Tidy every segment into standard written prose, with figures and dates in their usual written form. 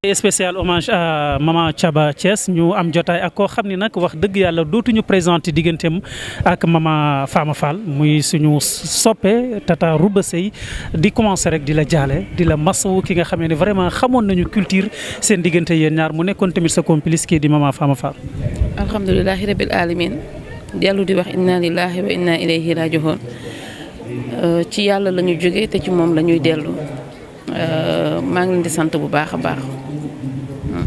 spécial hommage à Mama Thiaba Thiès ñu am jotaay ak koo xam ni nag wax dëgg yàlla dootuñu présenté digganteem ak Mama Fama Fall muy suñu soppe Tata Rouba Seye di commencé rek di la jaale di la masawu ki nga xamee ne vraiment xamoon nañu culture seen diggante yéen ñaar mu nekkoon tamit sa complice kii di Mama Fama Fall. alhamdulilahi rabil alamin dellu di wax inna lillahi wa inna ilayhi raji'un ci yàlla la ñu jógee te ci moom la ñuy dellu maa ngi leen di sant bu baax a baax.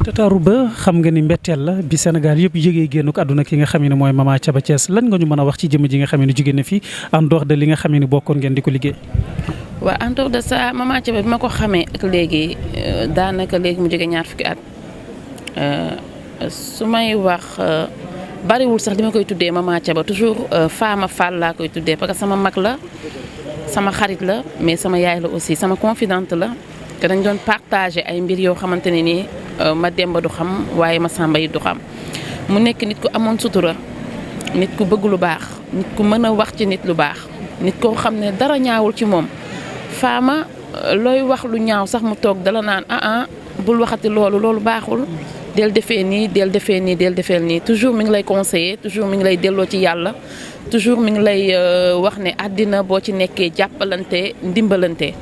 Tata Rouba xam nga ni mbetteel la bi Sénégal yëpp yëgee génn ko àdduna ki nga xam ne mooy Mama Thiaba Thiès lan nga ñu mën a wax ci jëmm ji nga xam ne jóge na fi en dehors de li nga xam ne bokkoon ngeen di ko liggéey. waaw en dehors de ça Mama Thiaba bi ma ko xamee ak léegi daanaka léegi mu jóge ñaar fukki at su may wax bariwul sax li ma koy tuddee Mama Thiaba toujours Fama Fall laa koy tuddee parce que sama mag la sama xarit la mais sama yaay la aussi sama confidente la te dañ doon partager ay mbir yoo xamante ne nii ma Demba du xam waaye ma Samba yi du xam mu nekk nit ku amoon sutura nit ku bëgg lu baax nit ku mën a wax ci nit lu baax nit koo xam ne dara ñaawul ci moom Fama looy wax lu ñaaw sax mu toog dala naan bul waxati loolu baaxul del defee nii del defee nii del defee nii toujours mi ngi lay conseiller toujours mi ngi lay delloo ci yàlla toujours mi ngi lay wax ne àddina boo ci nekkee jàppalante ndimbalante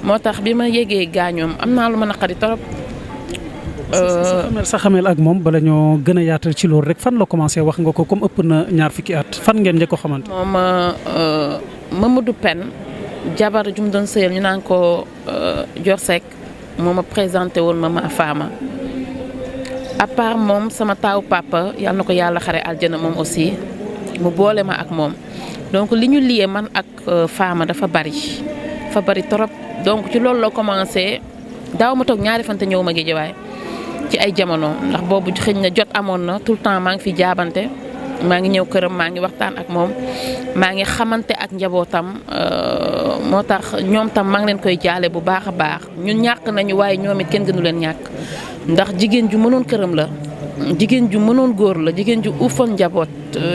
moo tax bi ma yégee gaañoom am naa lu ma naqari torop. sa xamel ak moom bala ñoo gën a yaatal ci loolu rek fan la commencé wax nga ko comme ëpp na ñaar fukki at fan ngeen njëkk ko xamante. moom Mamadou Pen jabar ju mu doon sëyal ñu naan ko Dior Seck moo ma présenté woon Mama Fama à part moom sama taawu papa yal na ko yàlla xare aljana moom aussi mu boole ma ak moom donc li ñu liyee man ak Fama dafa bari torop donc ci loolu la commencé daaw ma toog ñaari fan te ñëw ma Géejawaay ci ay jamono ndax boobu xëñ na jot amoon na tout le temps maa ngi fi jaabante maa ngi ñëw këram maa ngi waxtaan ak moom maa ngi xamante ak njabootam moo tax ñoom tam maa ngi leen koy jaale bu baax a baax ñun ñàkk nañu waaye ñoom it kenn gënu leen ñàkk ndax jigéen ju mënoon këram la jigéen ju mënoon góor la jigéen ju uufoon njaboot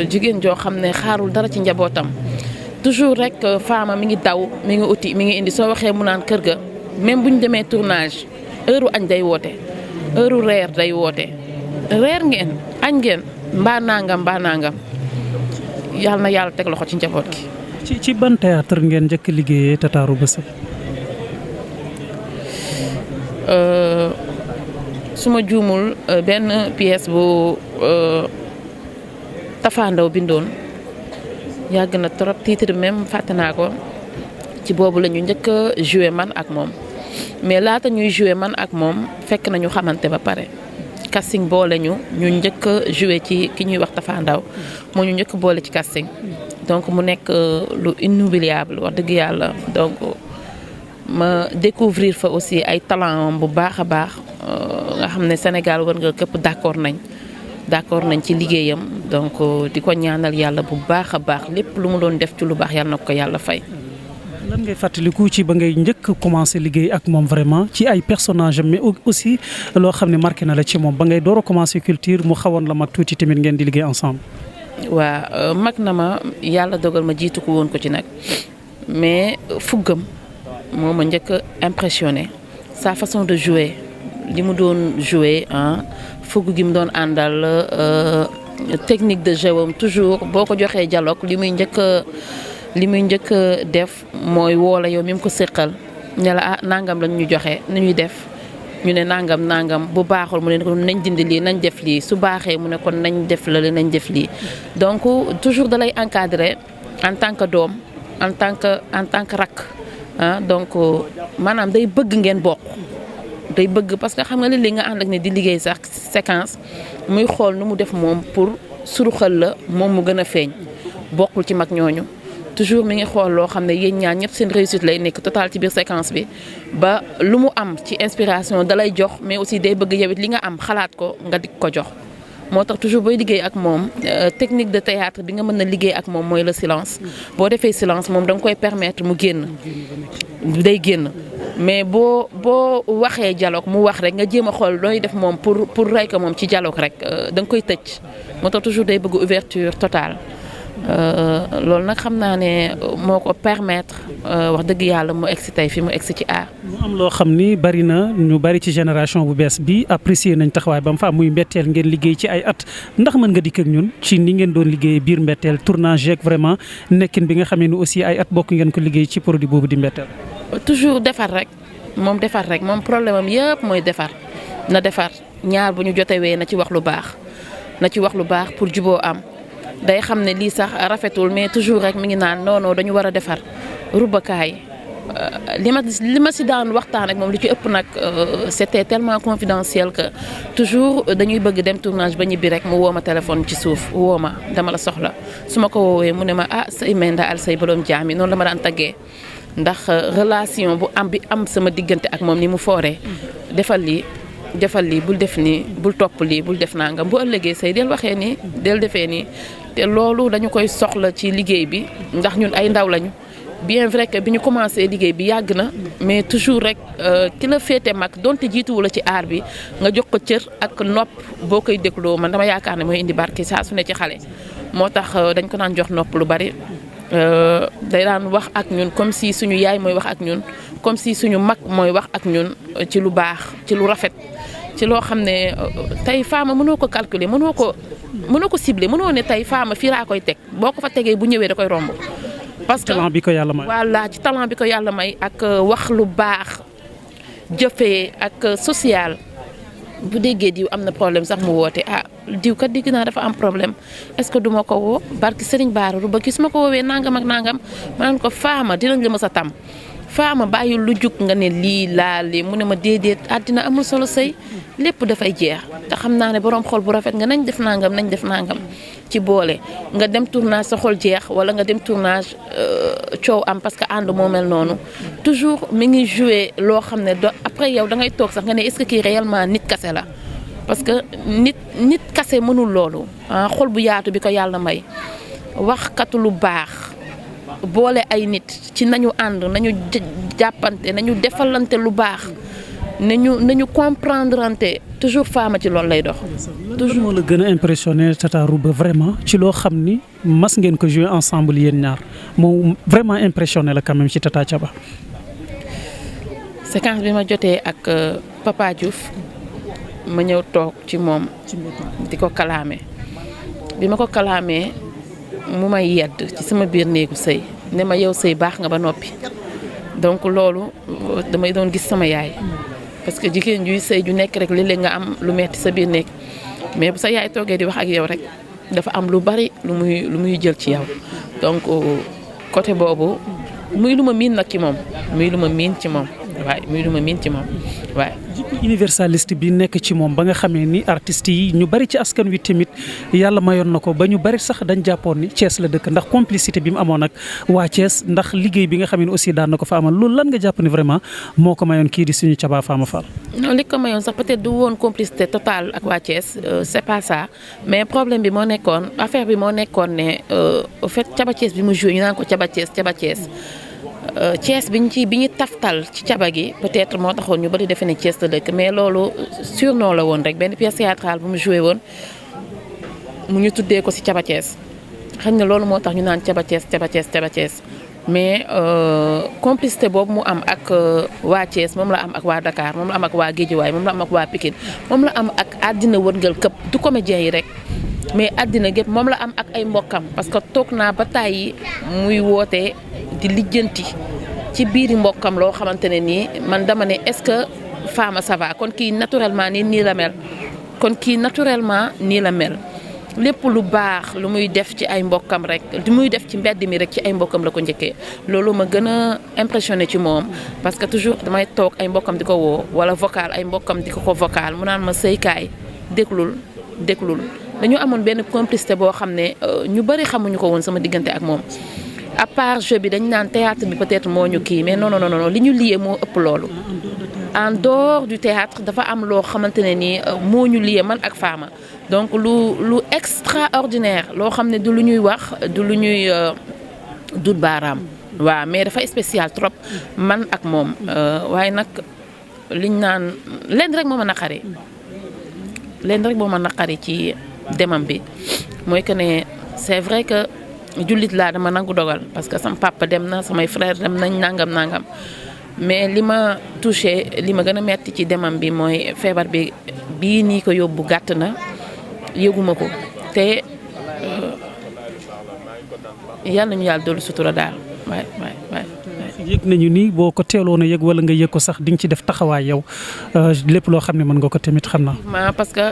jigéen joo xam ne xaarul dara ci njabootam toujours rek Fama mi ngi daw mi ngi uti mi ngi indi soo waxee mu naan kër ga même bu ñu demee tournage heure añ day woote heure reer day woote reer ngeen añ ngeen mbaa nangam yàlla na yàlla teg loxo ci njaboot gi. ci ban théâtre ngeen njëkk liggéeyee Tata Rouba Seye. su ma juumul benn pièce bu Tafandaw bindoon yàgg na trop titre même fàtte naa ko ci boobu la ñu njëkk a joué man ak moom mais laata ñuy joué man ak moom fekk nañu xamante ba pare. casting boole ñu njëkk a joué ci ki ñuy wax Tafandaw moo ñu njëkk boole ci casting donc mu nekk lu inoubliable wax dëgg yàlla donc ma découvrir fa aussi ay talent bu baax a baax nga xam ne Sénégal war nga këpp d'accord nañ ci liggéeyam donc di ko ñaanal yàlla bu baax a baax lépp lu mu doon def ci lu baax yàlla na ko yàlla fay. lan ngay fàttaliku ci ba ngay njëkk commencé liggéey ak moom vraiment ci ay personnage mais aussi loo xam ne marqué na la ci moom ba ngay door a commencé culture mu xawoon la mag tuuti tamit ngeen di liggéey ensemble. waaw mag na ma yàlla dogal ma jiitu ko woon ko ci nag mais fuggam moo ma njëkk a impressionné sa façon de jouer li mu doon jouer fugg gi mu doon àndal technique de jeu am toujours boo ko joxee dialogue li muy njëkk def mooy woola yow mi mu ko séqal ne la nangam lañ ñu joxe nu ñuy def ñu ne nangam bu baaxul mu ne ko nañ dindi lii nañ def lii su baaxee mu ne kon nañ def la nañ def lii donc toujours da lay encadrer en tant que doom en tant que rakk donc maanaam day bëgg ngeen bokk day bëgg parce que xam nga li nga ànd ak ne di liggéey sax séquence muy xool nu mu def moom pour suruxal la moom mu gën a feeñ bokkul ci mag ñooñu toujours mi ngi xool loo xam ne yéen ñaar ñëpp seen réussite lay nekk total ci biir séquence bi ba lu mu am ci inspiration dalay jox mais aussi day bëgg yow it li nga am xalaat ko nga dik ko jox moo tax toujours booy liggéey ak moom technique de théâtre bi nga mën na liggéey ak moom mooy le silence boo defee silence moom da nga koy permettre mu génn day génn mais boo waxee dialogue mu wax rek nga jéem a xool looy def moom pour rey ko moom ci dialogue rek da nga koy tëj moo tax toujours day bëgg ouverture totale loolu nag xam naa ne moo ko permettre wax dëgg yàlla mu egsi tey fi mu egsi ci aar. mu am loo xam ni bari na ñu bari ci génération bu bees bi apprécier nañ taxawaay ba mu fa am muy Mbetteel ngeen liggéey ci ay at ndax mën nga dikk ak ñun ci ni ngeen doon liggéey biir Mbetteel tournage yeeg vraiment nekkin bi nga xamee ni aussi ay at bokk ngeen ko liggéey ci produit boobu di Mbetteel. toujours defar rek moom problème am yëpp mooy defar na defar ñaar bu ñu jotewee na ci wax lu baax pour juboo am. day xam ne lii sax rafetul mais toujours rek mi ngi naan non dañu war a defar rubakaay li ma si daan waxtaan ak moom li ci ëpp nag c'était tellement confidentiel que toujours dañuy bëgg dem tournage ba ñibbi rek mu woo ma téléphone ci suuf woo ma dama la soxla su ma ko woowee mu ne ma say menda al say boroom jaam yi noonu la ma daan taggee ndax relation bu am sama diggante ak moom ni mu fooree defal lii bul def nii bul topp lii bul def nangam bu ëllëgee say del waxee nii del defee nii te loolu dañu koy soxla ci liggéey bi ndax ñun ay ndaw lañu bien vrai que bi ñu commencé liggéey bi yàgg na mais toujours rek ki la féete mag donte jiituwu la ci aar bi nga jox ko cër ak nopp boo koy dégloo man dama yaakaar ne mooy indi barke saa su ne ci xale moo tax dañ ko naan jox nopp lu bari day daan wax ak ñun comme si suñu yaay mooy wax ak ñun comme si suñu mag mooy wax ak ñun ci lu baax ci lu rafet ci loo xam ne tey Fama mënoo ko calculer mënoo ko cibler mënoo ne tey Fama fii laa koy teg boo ko fa tegee bu ñëwee da koy romb. parce que talent bi ko yàlla may. voilà ci talent bi ko yàlla may ak wax lu baax jëfee ak social bu déggee diw am na problème sax mu woote diw kat dégg naa dafa am problème est-ce que duma ko woo barki Serigne Bara ba gis ma ko woowee nangam ak nangam ma naan ko Fama dinañ la mës a tam. Fama bàyyil lu jug nga ne lii laale mu ne ma déedéet àddina amul solo sëy lépp dafay jeex te xam naa ne borom xol bu rafet nga nañ def nangam ci boole nga dem tournage sa xol jeex wala nga dem tournage coow am parce que ànd moo mel noonu toujours mi ngi joué loo xam ne après yow da ngay toog sax nga ne est-ce que kii réellement nit kase la parce que nit kase mënul loolu xol bu yaatu bi ko yàlla may wax katu lu baax. boole ay nit ci nañu ànd nañu jàppante nañu defalante lu baax nañu comprendrante toujours Fama ci loolu lay dox. toujours moo la gën a impressionné Tata Rouba vraiment ci loo xam ni mas ngeen ko jouer ensemble yéen ñaar moo vraiment impressionné la quand même ci Tata Thiaba. séquence bi ma jotee ak Papa Diouf ma ñëw toog ci moom di ko kalaame bi ma ko kalaamee mu may yedd ci sama biir néegu sëy ne ma yow sëy baax nga ba noppi donc loolu damay doon gis sama yaay parce que jigéen juy sëy ju nekk rek léeg-léeg nga am lu metti sa biir néeg mais bu sa yaay toogee di wax ak yow rek dafa am lu bari lu muy jël ci yow donc côté boobu muy lu ma miin nag ci moom muy lu ma miin ci moom waaye universaliste bi nekk ci moom ba nga xamee ni artistes yi ñu bari ci askan wi tamit yàlla mayoon na ko ba ñu bari sax dañ jàppoon ni Thiès la dëkk ndax complicité bi mu amoon ak waa Thiès ndax liggéey bi nga xamee ni aussi daan na ko fa amal loolu lan nga jàpp ni vraiment moo ko mayoon kii di suñu Thiaba Fama Fall. non li ko mayoon sax peut-être du woon complicité totale ak waa Thiès c'est pas ça mais problème bi moo nekkoon affaire bi moo nekkoon ne au fait Thiaba Thiès bi mu joué ñu naan ko Thiaba Thiès Thiès bi ñu taftal ci caba gi peut-être moo taxoon ñu bari defe ne Thiès la dëkk mais loolu surnom la woon rek benn pièce théâtrale bu mu joué woon mu ñu tuddee ko ci Thiaba Thiès xam ne loolu moo tax ñu naan Thiaba Thiès mais complicité boobu mu am ak waa Thiès moom la am ak waa Dakar moom la am ak waa Guédiawaye moom la am ak waa Pikine moom la am ak àddina wërngal këpp du comédien yi rek mais àddina gépp moom la am ak ay mbokkam parce que toog naa ba tàyyi muy woote di lijjanti ci biiri mbokkam loo xamante ne nii man dama ne est-ce que Fama ça va kon kii naturellement nii la mel lépp lu baax lu muy def ci ay mbokkam rek lu muy def ci mbedd mi rek ci ay mbokkam la ko njëkkee loolu ma gën a impressionné ci moom parce que toujours damay toog ay mbokkam di ko woo wala vocal ay mbokkam di ko vocal mu naan ma sëykaay déglul dañu amoon benn complicité boo xam ne ñu bari xamuñu ko woon sama diggante ak moom à part jeu bi dañ naan théâtre bi peut-être moo ñu kii mais non li ñu lié moo ëpp loolu en dehors du théâtre dafa am loo xamante ne nii moo ñu lié man ak Fama donc lu extraordinaire loo xam ne du lu ñuy wax du lu ñuy dut baaraam waaw mais dafa spécial trop man ak moom waaye nag liñ naan leen rek moo ma naqari ci demam bi mooy que ne c'est vrai que jullit laa dama nangu dogal parce que sama papa dem na samay frère dem nañ nangam mais li ma touché li ma gën a metti ci demam bi mooy feebar bi bii nii ko yóbbu gàtt na yëguma ko te yàlla nañu yàlla dolli sutura daal waay. yëg nañu ni boo ko teeloon a yëg wala nga yëg ko sax di nga ci def taxawaay yow lépp loo xam ne mën nga ko tamit xam naa. parce que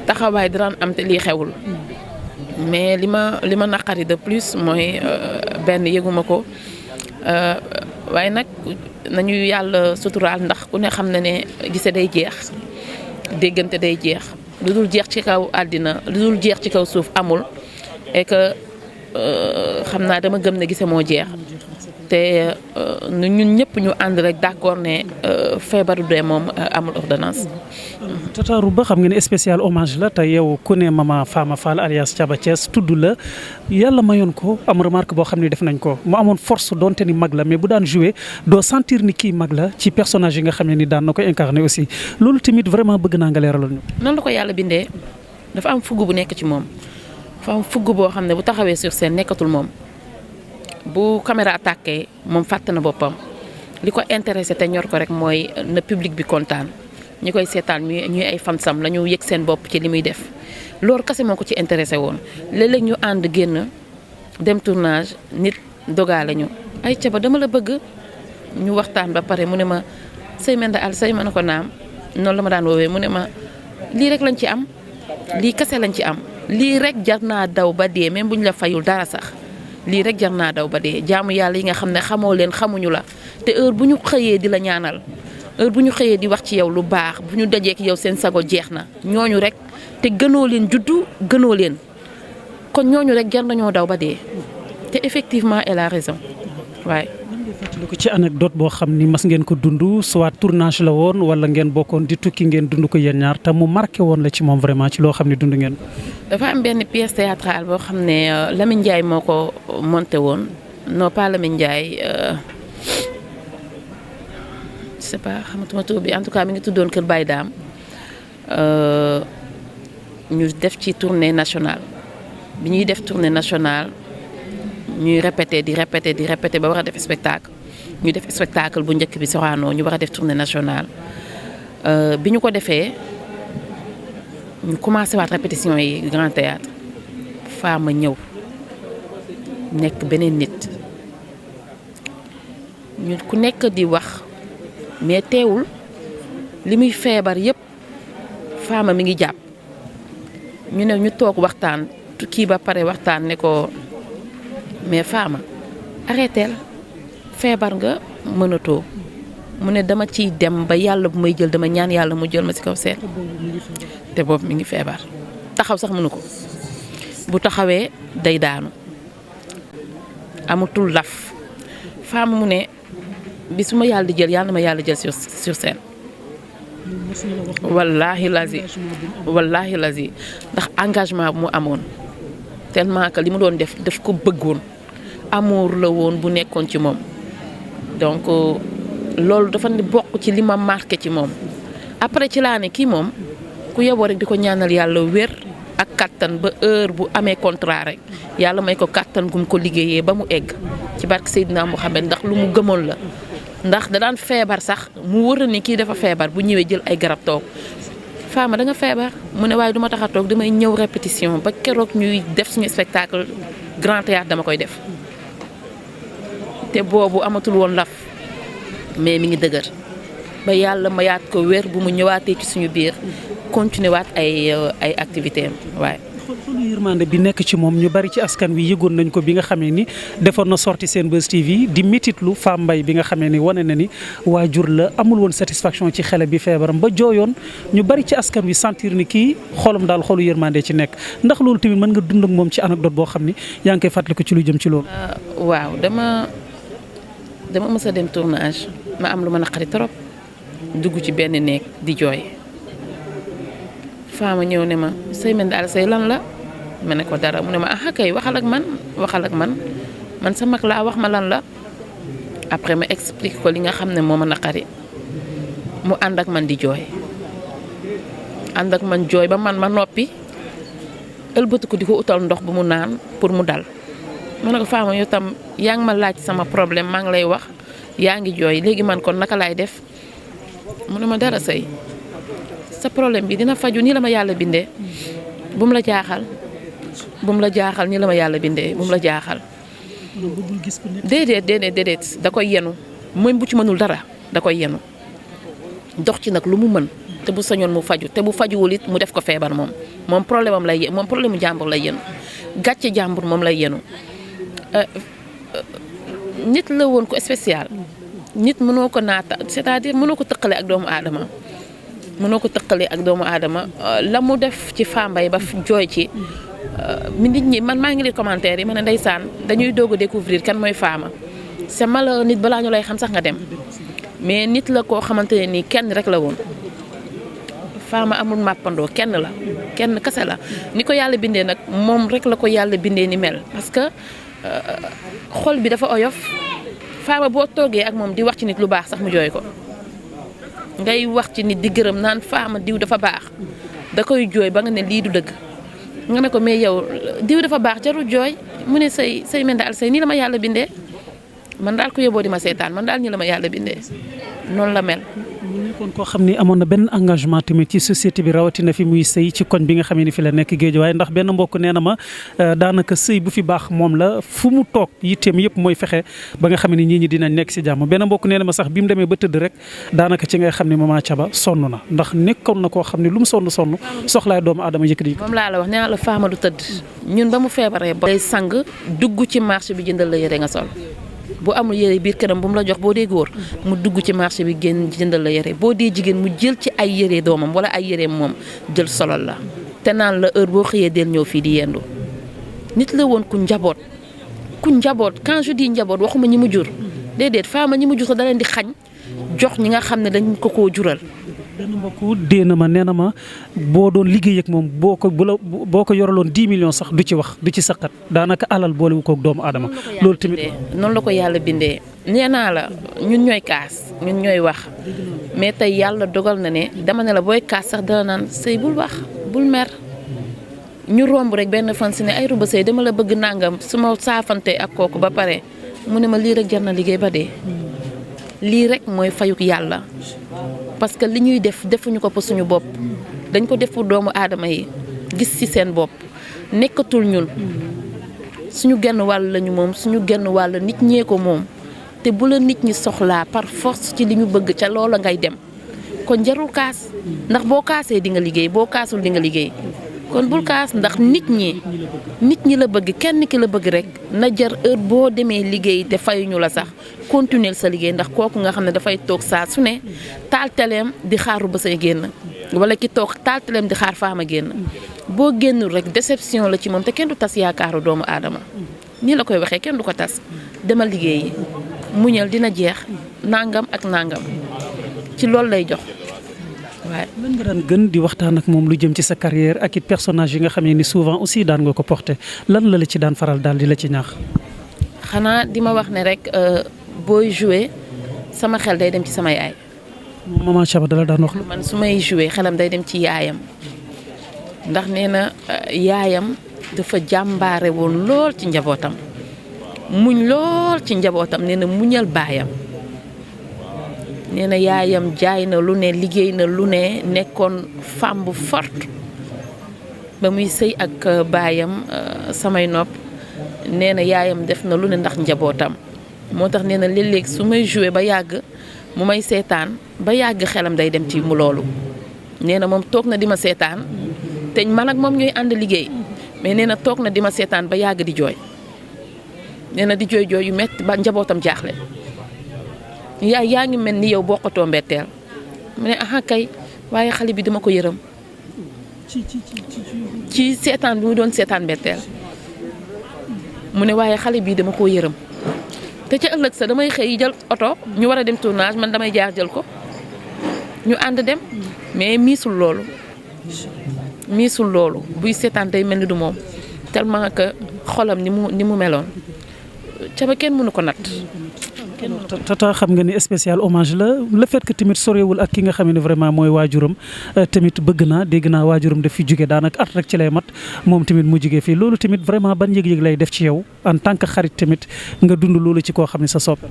taxawaay daan am te lii xewul mais li ma naqari de plus mooy benn yëguma ko waaye nag nañu yàlla suturaal ndax ku ne xam na ne gise day jeex déggante day jeex lu dul jeex ci kaw àddina lu dul jeex ci kaw suuf amul et que xam naa dama gëm ne gise moo jeex te ñun ñëpp ñu ànd rek d'accord ne feebaru dee moom amul ordonnance. Tata Rouba xam nga ne spécial hommage la te yow ku ne Mama Fama Fall alias Thiaba Thiès tudd la yàlla mayoon ko am remarque boo xam ne def nañ ko mu amoon force donte ni mag la mais bu daan joué doo sentir ni kii mag la ci personnage yi nga xam ne ni daan na ko incarné aussi loolu tamit vraiment bëgg naa nga leeralal ñu. noonu la ko yàlla bindee dafa am fugg bu nekk ci moom dafa am fugg boo xam ne bu taxawee sur scène nekkatul moom. bu caméra attaqué moom fàtte na boppam li ko intéressé te ñor ko rek mooy na public bi kontaan ñi koy seetaan ñuy ay fansam la ñu yëg seen bopp ci li muy def loolu kese moo ko ci intéressé woon léeg-léeg ñu ànd génn dem tournage nit dogaale ñu ay Thiaba dama la bëgg ñu waxtaan ba pare mu ne ma sëy menda al sëy ma ne ko naam noonu la ma daan woowee mu ne ma lii rek lañ ci am lii kese lañ ci am lii rek jar naa daw ba dee même bu ñu la fayul dara sax lii rek jar naa daw ba dee jaamu yàlla yi nga xam ne xamoo leen xamuñu la te heure bu ñu xëyee di la ñaanal heure bu ñu xëyee di wax ci yow lu baax bu ñu dajeek yow seen sago jeex na ñooñu rek te gënoo leen juddu gënoo leen kon ñooñu rek jar nañoo daw ba dee te effectivement elle a raison waaye. fàttali ko ci anecdote boo xam ni mas ngeen ko dund soit tournage la woon wala ngeen bokkoon di tukki ngeen dund ko yéen ñaar te mu marqué woon la ci moom vraiment ci loo xam ne dund ngeen. dafa am benn pièce théâtrale boo xam ne Lamine Ndiaye moo ko monté woon non pas Lamine Ndiaye je sais pas xamatuma tur bi en tout cas mi ngi tuddoon Kër Baye Dame ñu def ci tournée nationale bi ñuy def tournée nationale ñuy répété di répété ba war a def spectacle ñu def spectacle bu njëkk bi Sorano ñu war a def tournée nationale bi ñu ko defee ñu commencé waat répétition yi Grand Théâtre Fama ñëw nekk beneen nit ñu ku nekk di wax mais teewul li muy feebar yépp Fama mi ngi jàpp ñu ne ñu toog waxtaan kii ba pare waxtaan ne ko mais Fama arrêteel feebar nga mënatoo mu ne dama ciy dem ba yàlla bu may jël dama ñaan yàlla mu jël ma ci kaw seet te boobu mi ngi feebar taxaw sax mënu ko bu taxawee day daanu amatul laf Fama mu ne bi su ma yàlla di jël yàlla na ma yàlla jël sur scène wallaahi lazi ndax engagement bu mu amoon tellement que li mu doon def ko bëggoon amour la woon bu nekkoon ci moom donc loolu dafa ne bokk ci li ma marqué ci moom après ci laa ne kii moom ku yeboo rek di ko ñaanal yàlla wér ak kattan ba heure bu amee contrat rek yàlla may ko kattan gum ko liggéeyee ba mu egg ci barke Seydina Mouhamed ndax lu mu gëmoon la ndax da daan feebar sax mu wër ni kii dafa feebar bu ñëwee jël ay garab toog Fama da nga feebar mu ne waaye du ma tax a toog damay ñëw répétition ba keroog ñuy def suñu spectacle Grand Théâtre dama koy def te boobu amatul woon laf mais mi ngi dëgër ba yàlla mayaat ko wér bu mu ñëwaatee ci suñu biir continuer waat ay activité am waaye. xoolu yërmande bi nekk ci moom ñu bari ci askan wi yëgoon nañ ko bi nga xamee ni defoon na sorti Senbuzz TV di métitlu Fama Mbaye bi nga xamee ni wane na ni waajur la amul woon satisfaction ci xale bi feebaram ba jooyoon ñu bari ci askan wi sentir ni kii xolam daal xolu yërmande ci nekk ndax loolu tamit mën nga dund ak moom ci anecdote boo xam ni yaa ngi koy fàttali ko ci lu jëm ci loolu. waaw dama mës a dem tournage ma am lu ma naqari trop dugg ci benn néeg di jooy Fama ñëw ne ma say mel daal say lan la ma ne ko dara mu ne ma ah kay waxal ak man man sa mag laa wax ma lan la après ma explique ko li nga xam ne moo ma naqari mu ànd ak man di jooy ànd ak man jooy ba man ma noppi ëlbatu ko di ko utal ndox bu mu naan pour mu dal ma ne ko Fama yow tam yaa ngi ma laaj sama problème maa ngi lay wax yaa ngi jooy léegi man kon naka laay def mu ne ma dara sëy sa problème bi dina faju nii la ma yàlla bindee bu mu la jaaxal nii la ma yàlla bindee bu mu la jaaxal. déedéet da koy yenu même bu ci mënul dara da koy yenu dox ci nag lu mu mën te bu sañoon mu faju te bu fajuwul it mu def ko feebar moom problème am lay moom problème mu jàmbur lay yenu gàcce jàmbur moom lay yenu nit la woon ko spécial nit mënoo ko naata c'est-à-dire mënoo ko tëqale ak doomu aadama la mu def ci Fambaye ba jooy ci nit ñi man maa ngi lire commentaire yi ma ne ndeysaan dañuy doog a découvrir kan mooy Fama c'est malheureux nit balaa ñu lay xam sax nga dem mais nit la koo xamante ne nii kenn rek la woon Fama amul màppandoo kenn kese la ni ko yàlla bindee nag moom rek la ko yàlla bindee ni mel parce que xol bi dafa oyof Fama boo toogee ak moom di wax ci nit lu baax sax mu jooy ko ngay wax ci nit di gërëm naan Fama diw dafa baax da koy jooy ba nga ne lii du dëgg nga ne ko mais yow diw dafa baax jarul jooy mu ne say men daal say nii la ma yàlla bindee man daal ko yóbboo di ma seetaan man daal nii la ma yàlla bindee noonu la mel. mu nekkoon koo xam ni amoon na benn engagement tamit ci société bi rawatina fi muy sëy ci koñ bi nga xamee ni fi la nekk Guédiawaye ndax benn mbokk nee na ma daanaka sëy bu fi baax moom la fu mu toog yitteem yëpp mooy fexe ba nga xam ne ñii ñi dinañ nekk si jàmm benn mbokk nee na ma sax bi mu demee ba tëdd rek daanaka ci ngay xam ne Mama Thiaba sonn na ndax nekkoon na koo xam ne lu mu sonn soxlaay doomu aadama yëkkati. moom laa la wax nee naa la Fama du tëdd ñun ba mu feebaree ba day sang dugg ci marché bi jëndal la yére nga sol bu amul yére biir këram bu mu la jox boo dee góor mu dugg ci marché bi génn jëndal la yére boo dee jigéen mu jël ci ay yére doomam wala ay yére moom jël solal la te naan la heure boo xëyee del ñëw fii di yendu nit la woon ku njaboot quand je dis njaboot waxuma ñi mu jur déedéet Fama ñi mu jur sax da leen di xañ jox ñi nga xam ne dañ ko koo jural. benn mbokk dee na ma nee na ma boo doon liggéey ak moom boo ko yoraloon 10 millions sax du ci wax du ci saqat daanaka alal boolewu ko doomu aadama. loolu tamit noonu la ko yàlla bindee. nee naa la ñun ñooy kaas ñun ñooy wax mais tey yàlla dogal na ne dama ne la booy kaas sax dana naan sëy bul wax bul mer ñu romb rek benn fan si ne ay ruba sëy dama la bëgg nangam su ma saafante ak kooku ba pare mu ne ma lii rek jar na liggéey ba dee lii rek mooy fayuk yàlla. parce que li ñuy def defuñu ko pour suñu bopp dañ ko def pour doomu aadama yi gis ci seen bopp nekkatul ñun suñu genn wàll lañu moom suñu genn wàll nit ñee ko moom te bu la nit ñi soxlaa par force ci li ñu bëgg ca loola ngay dem kon jarul kaas ndax boo kaasee di nga liggéey boo kaasul di nga liggéey kon bul kaas ndax nit ñi la bëgg kenn ki la bëgg rek na jar heure boo demee liggéey te fayuñu la sax continuer sa liggéey ndax kooku nga xam ne dafay toog saa su ne taal teleem di xaaru ba say génn wala ki toog taal teleem di xaar Fama génn boo génnul rek déception la ci moom te kenn du tas yaakaaru doomu aadama nii la koy waxee kenn du ko tas demal liggéeyi muñal dina jeex nangam ak nangam ci loolu lay jox. waaw lan nga daan gën di waxtaan ak moom lu jëm ci sa carrière ak it personnage yi nga xam ne ni souvent aussi daan nga ko porté lan la ci daan faral daal di la ci ñaax. xanaa di ma wax ne rek booy joué sama xel day dem ci sama yaay. Mama Thiaba dala daan wax. man su may joué xelam day dem ci yaayam ndax nee na yaayam dafa jàmbaare woon lool ci njabootam muñ lool ci njabootam nee na muñal baayam. nee na yaayam jaay na lu ne liggéey na lu ne nekkoon femme bu forte ba muy sëy ak baayam samay nopp nee na yaayam def na lu ne ndax njabootam moo tax nee na léeg-léeg su may joué ba yàgg mu may seetaan ba yàgg xelam day dem ci mu loolu nee na moom toog na di ma seetaan te man ak moom ñooy ànd liggéey mais nee na toog na di ma seetaan ba yàgg di jooy nee na di jooy jooy yu metti ba njabootam jaaxle. yaa ngi mel ni yow bokkatoo mbetteel mu ne aha kay waaye xale bi dama ko yërëm ci seetaan bi mu doon seetaan mbetteel mu ne waaye xale bii dama koo yërëm te ca ëllëg sa damay xëy jël oto ñu war a dem tournage man damay jaar jël ko ñu ànd dem mais miisul loolu buy seetaan day mel ni du moom tellement que xolam ni mu meloon Thiaba kenn mënu ko natt tata xam nga ni spécial hommage la le fait que tamit sorewul ak ki nga xam ne vraiment mooy waajuram tamit bëgg naa dégg naa waajuram daf fi jóge daanaka at rek ci lay mat moom tamit mu jóge fii loolu tamit vraiment ban yëg-yëg lay def ci yow en tant que xarit tamit nga dund loolu ci koo xam ne sa soppe la.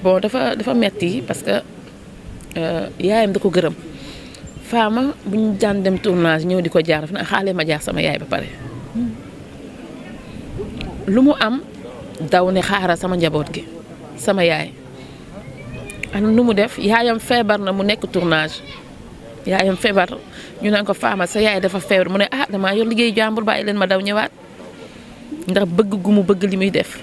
bon dafa metti parce que yaayam da ko gërëm Fama bu ñu daan dem tournage ñëw di ko jaar dafa ne xaale ma jaar sama yaay ba pare lu mu am daw ne xaaral sama njaboot gi sama yaay am nu mu def yaayam feebar na mu nekk tournage yaayam feebar ñu naan ko Fama sa yaay dafa feebar mu ne damaa yor liggéeyu jàmbur bàyyi leen ma daw ñëwaat ndax bëgg gu mu bëgg li muy def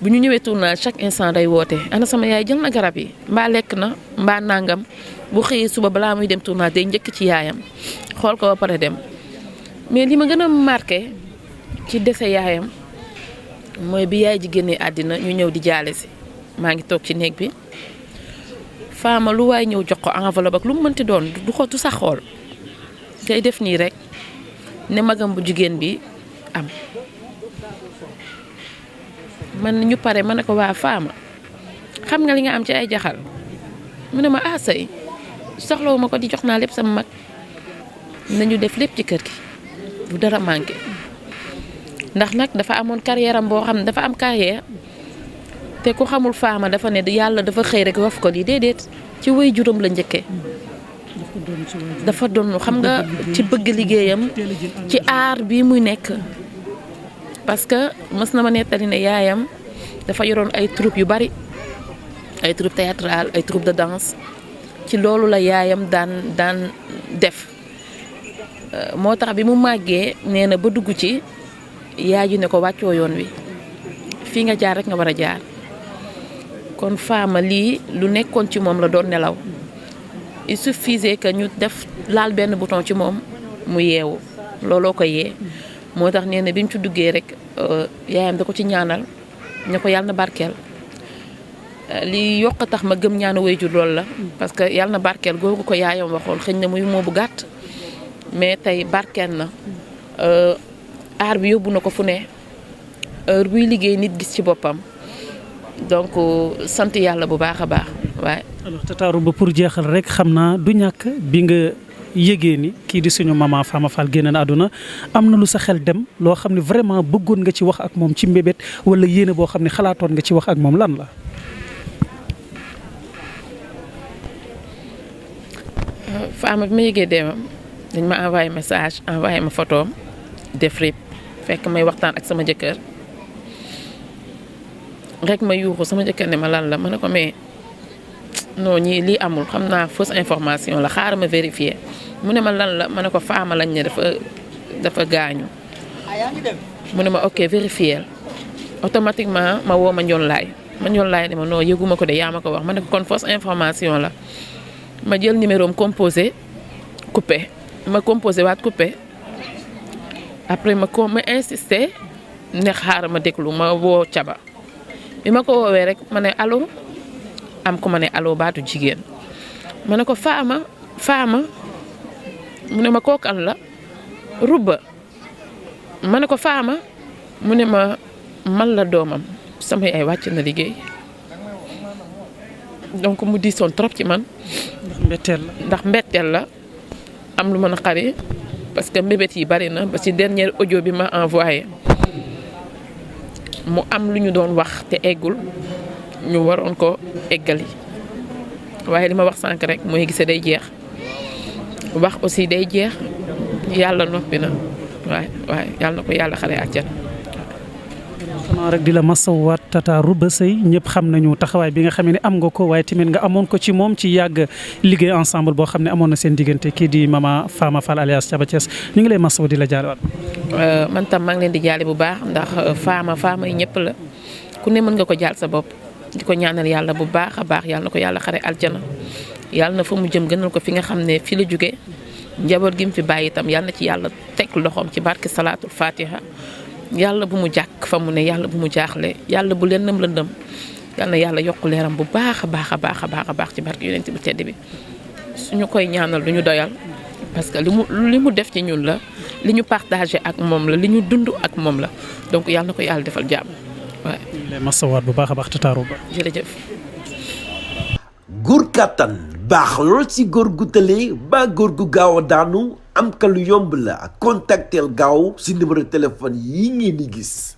bu ñu ñëwee tournage chaque instant day woote ana sama yaay jël na garab yi mbaa lekk na mbaa nangam bu xëyee suba balaa muy dem tournage day njëkk ci yaayam xool ko ba pare dem mais li ma gën a marqué ci dese yaayam mooy bi yaay ji génnee àddina ñu ñëw di jaale si maa ngi toog ci néeg bi Fama lu waay ñëw jox ko enveloppe ak lu mu mënti doon du ko du sax xool day def nii rek ne magam bu jigéen bi am man ñu pare ma ne ko waa Fama xam nga li nga am ci ay jaxal mu ne ma say soxlawu ma ko di jox naa lépp sama mag nañu def lépp ci kër gi bu dara manqué ndax nag dafa amoon carrière am boo xam ne dafa am carrière te ku xamul Fama dafa ne yàlla dafa xëy rek waf ko lii déedéet ci wéy juróom la njëkkee dafa doon xam nga ci bëgg liggéeyam ci aar bi muy nekk parce que mës na ma nettali ne yaayam dafa yoroon ay troupe yu bari ay troupe théâtrale ay troupe de danse ci loolu la yaayam daan def moo tax bi mu màggee nee na ba dugg ci yaay ji ne ko wàccoo yoon wi fii nga jaar rek nga war a jaar kon Fama lii lu nekkoon ci moom la doon nelaw il suffisait que ñu def laal benn bouton ci moom mu yeewu looloo ko yee moo tax nee na bi mu ci duggee rek yaayam da ko ci ñaanal ne ko yàlla na barkeel li yokk tax ma gëm ñaanu waajur loolu la parce que yàlla na barkeel googu ko yaayam waxoon xëñ na muy moo bu gàtt mais tey barkeel na aar bi yóbbu na ko fu ne heure buy liggéey nit gis ci boppam donc sant yàlla bu baax a baax waaye. alors Tata Rouba pour jeexal rek xam naa du ñàkk bi nga yëgee ni kii di suñu maman Fama Fall génn na àdduna am na lu sa xel dem loo xam ne vraiment bëggoon nga ci wax ak moom ci mbébét wala yéene boo xam ne xalaatoon nga ci wax ak moom lan la. Fama bi ma yëgee deemam dañ ma envoyé message envoyé ma photo def rip fekk may waxtaan ak sama jëkkër rek ma yuuxu sama jëkkër ne ma lan la ma ne ko mais non ñii lii amul xam naa fausse information la xaaral ma vérifier mu ne ma lan la ma ne ko Fama lañ ne dafa gaañu mu ne ma ok vérifier automatiquement ma woo ma Ndiol Laye ne ma non yëguma ko de yaa ma ko wax ma ne ko kon fausse information la ma jël numéro am composé coupé ma composé waat coupé après ma insisté ne xaaral ma déglu ma woo Caba bi ma ko woowee rek ma ne allo am ko ma ne allo baatu jigéen ma ne ko Fama mu ne ma kookan la Rouba ma ne ko Fama mu ne ma man la doomam sama yaay wàcc na liggéey donc mu diisoon trop ci man. ndax mbetteel la am lu ma naqari parce que mbébét yi bari na ba ci dernier audio bi ma envoyé mu am lu ñu doon wax te eggul ñu waroon ko eggali waaye li ma wax sànq rek mooy gisee day jeex wax aussi day jeex yàlla noppi na waaye yàlla na ko yàlla xale àjjana. xanaa rek di la masawaat Tata Rouba Seye ñëpp xam nañu taxawaay bi nga xam ne am nga ko waaye tamit nga amoon ko ci moom ci yàgg liggéey ensemble boo xam ne amoon na seen diggante kii di maman Fama Fall alias Thiaba Thiès ñu ngi lay masawu di la jaalewaat. man tam maa ngi leen di jaale bu baax ndax Fama yi ñëpp la ku ne mën nga ko jaal sa bopp di ko ñaanal yàlla bu baax a baax yàlla na ko yàlla xare aljana yàlla na fa mu jëm gënal ko fi nga xam ne fi la jóge njaboot gi mu fi bàyyi itam yàlla na ci yàlla teg loxoom ci barke salaatul fatiha yàlla bu mu jàkk fa mu ne yàlla bu mu jaaxle yàlla bu lëndëm yàlla na yàlla yokk leeram bu baax a baax a baax a baax a baax ci barke yonent bu tedd bi suñu koy ñaanal du ñu doyal parce que li mu def ci ñun la li ñu partagé ak moom la li ñu dund ak moom la donc yàlla na ko yàlla defal jàmm waaw. ñu ngi lay masawaat bu baax a baax Tata Rouba. jërëjëf. góor kàttan baax lool ci góor gu tële ba góor gu gaaw a daanu am ka lu yomb la contacteel gaaw ci numéro téléphone yi ngeen di gis.